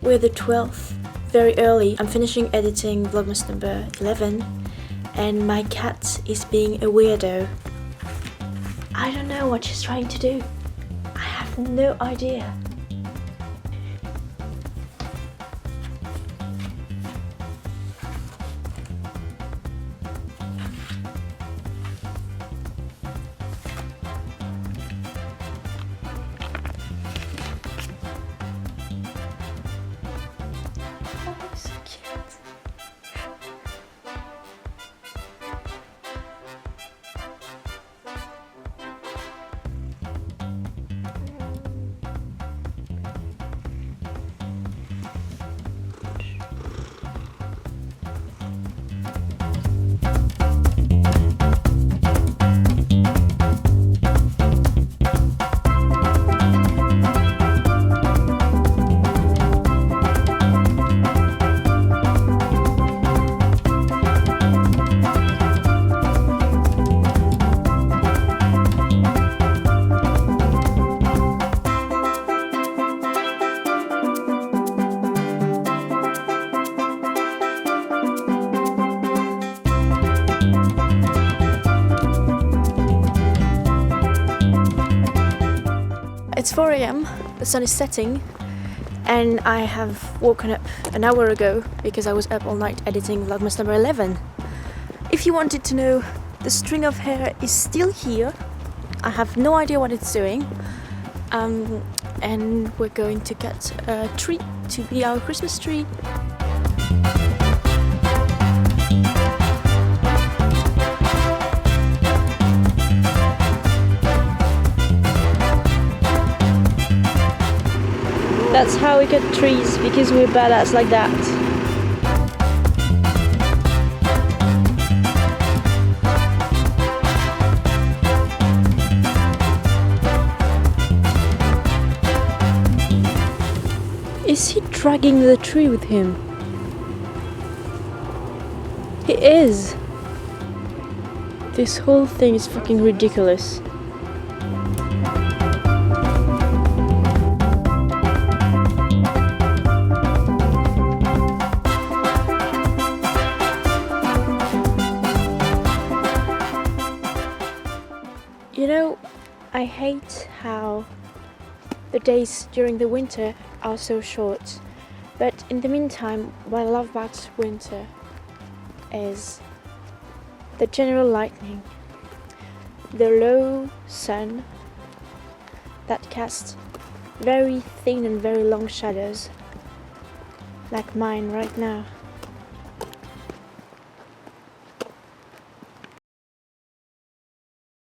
We're the 12th, very early. I'm finishing editing Vlogmas number 11 and my cat is being a weirdo. I don't know what she's trying to do. I have no idea. Oh, so cute. It's 4 a.m, the sun is setting and I have woken up an hour ago because I was up all night editing Vlogmas number 11. If you wanted to know, the string of hair is still here. I have no idea what it's doing. And we're going to get a tree to be our Christmas tree. That's how we get trees, because we're badass like that. Is he dragging the tree with him? He is! This whole thing is fucking ridiculous. You know, I hate how the days during the winter are so short, but in the meantime, what I love about winter is the general lightning, the low sun that casts very thin and very long shadows, like mine right now.